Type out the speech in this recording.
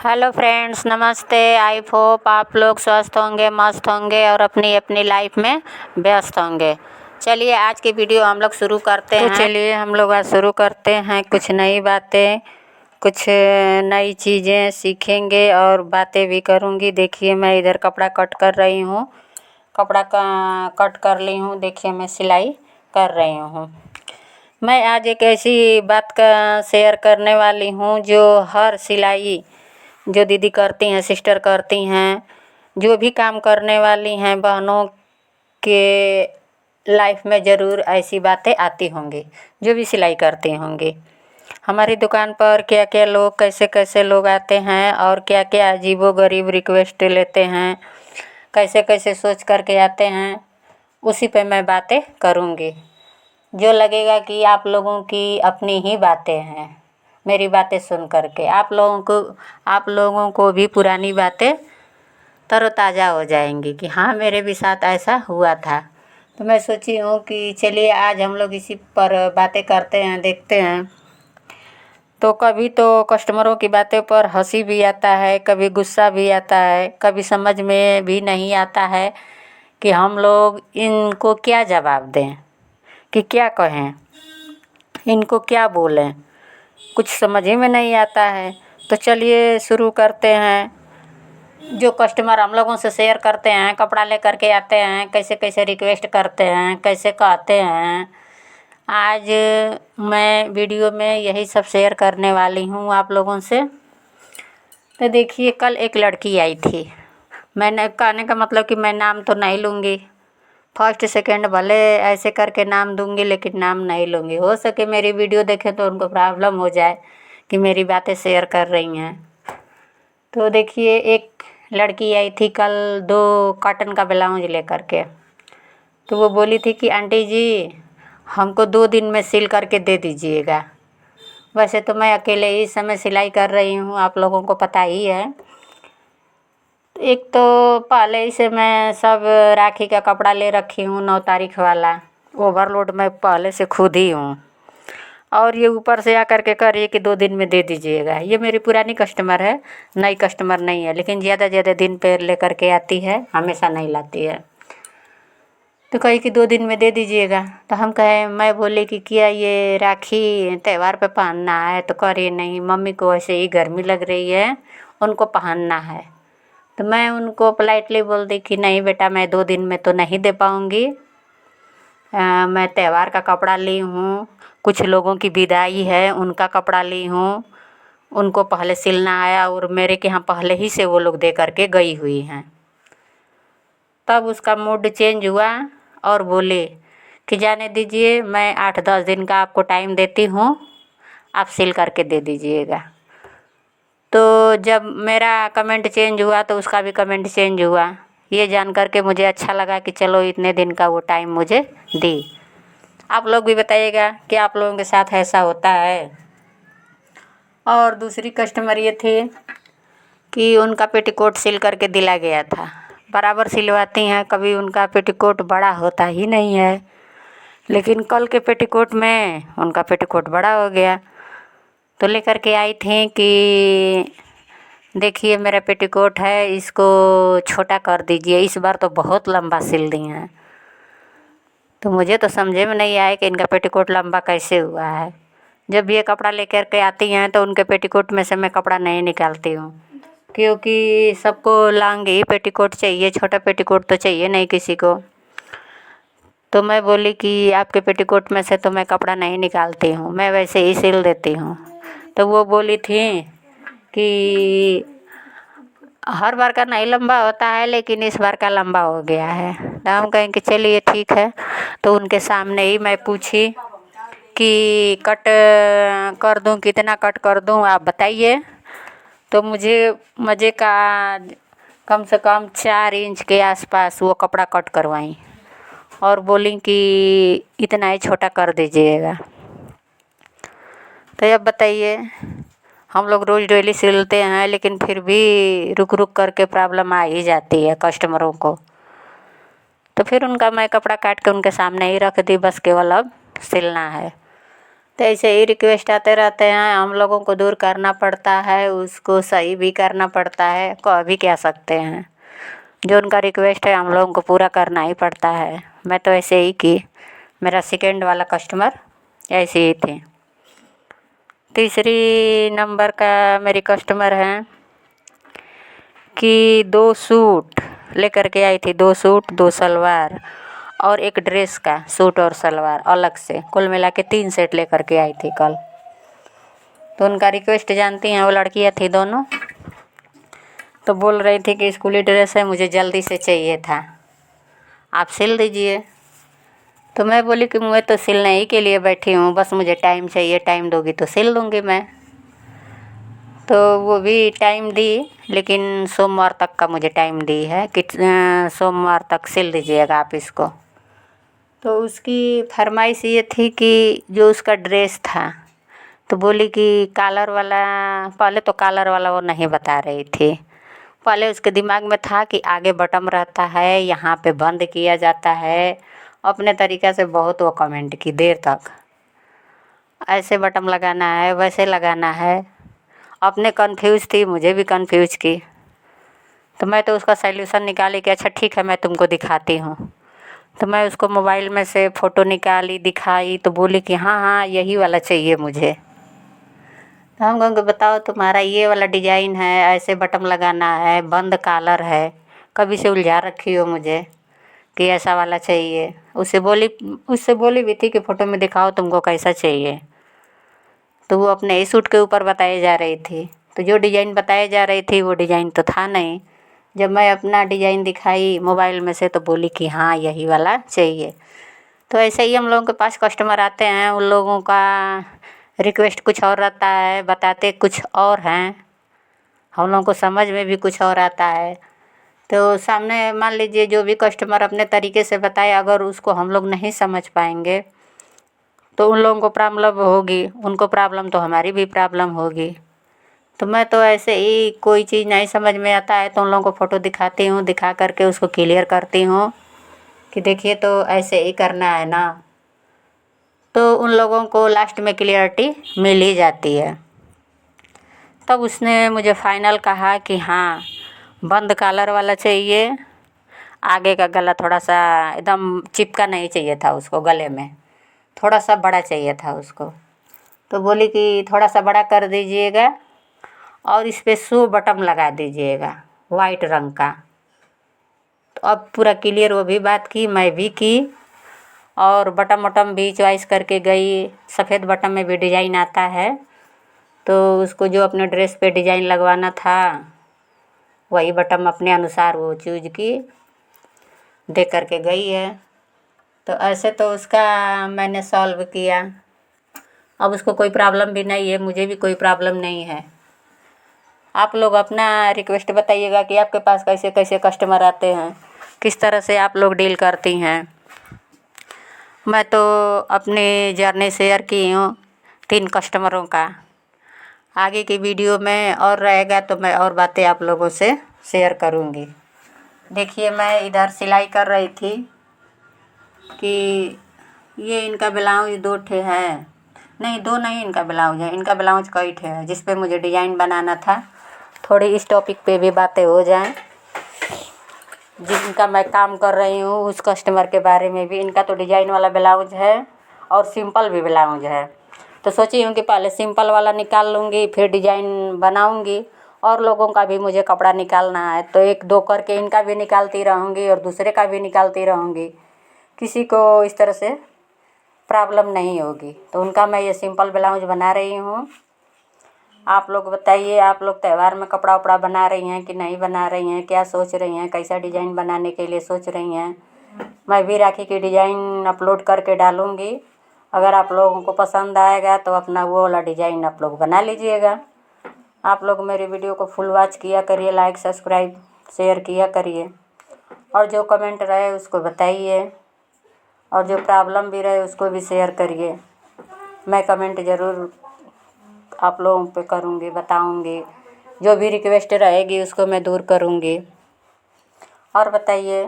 Hello friends, नमस्ते। I hope आप लोग स्वस्थ होंगे, मस्त होंगे और अपनी अपनी लाइफ में व्यस्त होंगे। चलिए आज की वीडियो हम लोग शुरू करते हैं। चलिए हम लोग आज शुरू करते हैं। कुछ नई बातें, कुछ नई चीज़ें सीखेंगे और बातें भी करूँगी। देखिए मैं इधर कपड़ा कट कर रही हूँ, कपड़ा का कट कर ली हूँ। देखिए मैं सिलाई कर रही हूँ। मैं आज एक ऐसी बात का शेयर करने वाली हूँ जो हर सिलाई जो दीदी करती हैं, सिस्टर करती हैं, जो भी काम करने वाली हैं बहनों के लाइफ में ज़रूर ऐसी बातें आती होंगी, जो भी सिलाई करती होंगी। हमारी दुकान पर क्या क्या लोग, कैसे कैसे लोग आते हैं और क्या क्या अजीबोगरीब रिक्वेस्ट लेते हैं, कैसे कैसे सोच करके आते हैं, उसी पे मैं बातें करूँगी। जो लगेगा कि आप लोगों की अपनी ही बातें हैं, मेरी बातें सुन करके आप लोगों को भी पुरानी बातें तरोताज़ा हो जाएंगी कि हाँ मेरे भी साथ ऐसा हुआ था। तो मैं सोची हूँ कि चलिए आज हम लोग इसी पर बातें करते हैं, देखते हैं। तो कभी तो कस्टमरों की बातें पर हंसी भी आता है, कभी गुस्सा भी आता है, कभी समझ में भी नहीं आता है कि हम लोग इनको क्या जवाब दें, कि क्या कहें, इनको क्या बोलें, कुछ समझ ही में नहीं आता है। तो चलिए शुरू करते हैं। जो कस्टमर हम लोगों से शेयर करते हैं, कपड़ा लेकर के आते हैं, कैसे कैसे रिक्वेस्ट करते हैं, कैसे कहते हैं, आज मैं वीडियो में यही सब शेयर करने वाली हूँ आप लोगों से। तो देखिए कल एक लड़की आई थी। मैंने कहने का मतलब कि मैं नाम तो नहीं लूँगी, फर्स्ट सेकंड भले ऐसे करके नाम दूंगी लेकिन नाम नहीं लूँगी। हो सके मेरी वीडियो देखें तो उनको प्रॉब्लम हो जाए कि मेरी बातें शेयर कर रही हैं। तो देखिए एक लड़की आई थी कल 2 कॉटन का ब्लाउज लेकर के। तो वो बोली थी कि आंटी जी हमको 2 दिन में सिल करके दे दीजिएगा। वैसे तो मैं अकेले ही समय सिलाई कर रही हूँ, आप लोगों को पता ही है। एक तो पहले ही से मैं सब राखी का कपड़ा ले रखी हूँ, 9 तारीख वाला ओवरलोड मैं पहले से खुद ही हूँ। और ये ऊपर से आकर के करिए कि 2 दिन में दे दीजिएगा। ये मेरी पुरानी कस्टमर है, नई कस्टमर नहीं है, लेकिन ज़्यादा दिन पे लेकर के आती है, हमेशा नहीं लाती है। तो कही कि 2 दिन में दे दीजिएगा। तो हम कहे, मैं बोले कि क्या ये राखी त्यौहार पे पहनना है? तो करिए नहीं, मम्मी को ऐसे ही गर्मी लग रही है, उनको पहनना है। तो मैं उनको पोलाइटली बोल दी कि नहीं बेटा, मैं 2 दिन में तो नहीं दे पाऊँगी। मैं त्यौहार का कपड़ा ली हूँ, कुछ लोगों की विदाई है उनका कपड़ा ली हूँ, उनको पहले सिलना है और मेरे के यहाँ पहले ही से वो लोग दे करके गई हुई हैं। तब उसका मूड चेंज हुआ और बोले कि जाने दीजिए, मैं 8-10 दिन का आपको टाइम देती हूँ, आप सिल करके दे दीजिएगा। तो जब मेरा कमेंट चेंज हुआ तो उसका भी कमेंट चेंज हुआ। ये जान कर के मुझे अच्छा लगा कि चलो इतने दिन का वो टाइम मुझे दी। आप लोग भी बताइएगा कि आप लोगों के साथ ऐसा होता है। और दूसरी कस्टमर ये थे कि उनका पेटीकोट सिल करके दिला गया था। बराबर सिलवाती हैं, कभी उनका पेटीकोट बड़ा होता ही नहीं है, लेकिन कल के पेटीकोट में उनका पेटीकोट बड़ा हो गया। तो लेकर के आई थी कि देखिए मेरा पेटीकोट है, इसको छोटा कर दीजिए, इस बार तो बहुत लंबा सिल दी हैं। तो मुझे तो समझे में नहीं आया कि इनका पेटीकोट लंबा कैसे हुआ है। जब भी ये कपड़ा लेकर के आती हैं तो उनके पेटीकोट में से मैं कपड़ा नहीं निकालती हूँ, क्योंकि सबको लॉन्ग ही पेटीकोट चाहिए, छोटा पेटीकोट तो चाहिए नहीं किसी को। तो मैं बोली कि आपके पेटीकोट में से तो मैं कपड़ा नहीं निकालती हूँ, मैं वैसे ही सिल देती हूँ। तो वो बोली थी कि हर बार का नहीं लंबा होता है, लेकिन इस बार का लंबा हो गया है। तो हम कहें कि चलिए ठीक है। तो उनके सामने ही मैं पूछी कि कट कर दूं, कितना कट कर दूं आप बताइए। तो मुझे मज़े का कम से कम 4 इंच के आसपास वो कपड़ा कट करवाई और बोली कि इतना ही छोटा कर दीजिएगा। तो अब बताइए, हम लोग रोज़ डेली सिलते हैं, लेकिन फिर भी रुक रुक करके प्रॉब्लम आ ही जाती है कस्टमरों को। तो फिर उनका मैं कपड़ा काट के उनके सामने ही रख दी, बस केवल अब सिलना है। तो ऐसे ही रिक्वेस्ट आते रहते हैं, हम लोगों को दूर करना पड़ता है, उसको सही भी करना पड़ता है। कह भी क्या सकते हैं, जो उनका रिक्वेस्ट है हम लोगों को पूरा करना ही पड़ता है। मैं तो ऐसे ही की, मेरा सेकेंड वाला कस्टमर ऐसे ही थे। तीसरी नंबर का मेरी कस्टमर हैं कि 2 सूट लेकर के आई थी, 2 सूट 2 सलवार और एक ड्रेस का सूट और सलवार अलग से, कुल मिला के 3 सेट लेकर के आई थी कल। तो उनका रिक्वेस्ट जानती हैं, वो लड़कियाँ थी दोनों, तो बोल रही थी कि स्कूली ड्रेस है, मुझे जल्दी से चाहिए था, आप सिल दीजिए। तो मैं बोली कि मैं तो सिलने ही के लिए बैठी हूँ, बस मुझे टाइम चाहिए, टाइम दोगी तो सिल दूँगी मैं। तो वो भी टाइम दी, लेकिन सोमवार तक का मुझे टाइम दी है कि सोमवार तक सिल दीजिएगा आप इसको। तो उसकी फरमाइश ये थी कि जो उसका ड्रेस था, तो बोली कि कॉलर वाला, पहले तो कॉलर वाला वो नहीं बता रही थी। पहले उसके दिमाग में था कि आगे बटन रहता है, यहाँ पे बंद किया जाता है, अपने तरीक़े से बहुत वो कमेंट की देर तक, ऐसे बटन लगाना है, वैसे लगाना है। अपने कन्फ्यूज़ थी, मुझे भी कन्फ्यूज की। तो मैं तो उसका सल्यूशन निकाली कि अच्छा ठीक है, मैं तुमको दिखाती हूँ। तो मैं उसको मोबाइल में से फ़ोटो निकाली, दिखाई, तो बोली कि हाँ हाँ यही वाला चाहिए मुझे। तो हम कहेंगे बताओ, तुम्हारा ये वाला डिजाइन है, ऐसे बटन लगाना है, बंद कॉलर है, कभी से उलझा रखी हो मुझे कि ऐसा वाला चाहिए। उससे बोली भी थी कि फ़ोटो में दिखाओ तुमको कैसा चाहिए। तो वो अपने ही सूट के ऊपर बताई जा रही थी, तो जो डिजाइन बताई जा रही थी वो डिजाइन तो था नहीं। जब मैं अपना डिजाइन दिखाई मोबाइल में से, तो बोली कि हाँ यही वाला चाहिए। तो ऐसे ही हम लोगों के पास कस्टमर आते हैं, उन लोगों का रिक्वेस्ट कुछ और रहता है, बताते कुछ और हैं, हम लोगों को समझ में भी कुछ और आता है। तो सामने मान लीजिए जो भी कस्टमर अपने तरीके से बताए, अगर उसको हम लोग नहीं समझ पाएंगे तो उन लोगों को प्रॉब्लम होगी, उनको प्रॉब्लम तो हमारी भी प्रॉब्लम होगी। तो मैं तो ऐसे ही कोई चीज़ नहीं समझ में आता है तो उन लोगों को फ़ोटो दिखाती हूँ, दिखा करके उसको क्लियर करती हूँ कि देखिए तो ऐसे ही करना है ना। तो उन लोगों को लास्ट में क्लियरिटी मिल ही जाती है। तब उसने मुझे फाइनल कहा कि हाँ बंद कॉलर वाला चाहिए, आगे का गला थोड़ा सा एकदम चिपका नहीं चाहिए था उसको, गले में थोड़ा सा बड़ा चाहिए था उसको। तो बोली कि थोड़ा सा बड़ा कर दीजिएगा और इस पर 100 बटन लगा दीजिएगा वाइट रंग का। तो अब पूरा क्लियर वो भी बात की, मैं भी की, और बटन वटम भी चॉइस करके गई। सफ़ेद बटन में भी डिजाइन आता है, तो उसको जो अपने ड्रेस पे डिजाइन लगवाना था वही बटन अपने अनुसार वो चूज की, दे करके गई है। तो ऐसे तो उसका मैंने सॉल्व किया। अब उसको कोई प्रॉब्लम भी नहीं है, मुझे भी कोई प्रॉब्लम नहीं है। आप लोग अपना रिक्वेस्ट बताइएगा कि आपके पास कैसे कैसे कस्टमर आते हैं, किस तरह से आप लोग डील करती हैं। मैं तो अपनी जर्नी शेयर की हूँ 3 कस्टमरों का। आगे की वीडियो में और रहेगा तो मैं और बातें आप लोगों से शेयर करूँगी। देखिए मैं इधर सिलाई कर रही थी कि ये इनका ब्लाउज 2 ठे है, नहीं 2 नहीं इनका ब्लाउज है, इनका ब्लाउज कई ठे है जिस पे मुझे डिजाइन बनाना था। थोड़ी इस टॉपिक पे भी बातें हो जाएं, जिनका मैं काम कर रही हूँ उस कस्टमर के बारे में भी। इनका तो डिजाइन वाला ब्लाउज है और सिंपल भी ब्लाउज है, तो सोची हूँ कि पहले सिंपल वाला निकाल लूँगी, फिर डिजाइन बनाऊँगी। और लोगों का भी मुझे कपड़ा निकालना है, तो 1-2 करके इनका भी निकालती रहूँगी और दूसरे का भी निकालती रहूँगी, किसी को इस तरह से प्रॉब्लम नहीं होगी। तो उनका मैं ये सिंपल ब्लाउज बना रही हूँ। आप लोग बताइए, आप लोग त्यौहार में कपड़ा उपड़ा बना रही हैं कि नहीं बना रही हैं, क्या सोच रही हैं, कैसा डिज़ाइन बनाने के लिए सोच रही हैं। मैं भी राखी की डिज़ाइन अपलोड करके डालूँगी, अगर आप लोगों को पसंद आएगा तो अपना वो वाला डिज़ाइन आप लोग बना लीजिएगा। आप लोग मेरी वीडियो को फुल वॉच किया करिए, लाइक सब्सक्राइब शेयर किया करिए, और जो कमेंट रहे उसको बताइए, और जो प्रॉब्लम भी रहे उसको भी शेयर करिए। मैं कमेंट ज़रूर आप लोगों पे करूँगी, बताऊँगी, जो भी रिक्वेस्ट रहेगी उसको मैं दूर करूँगी। और बताइए।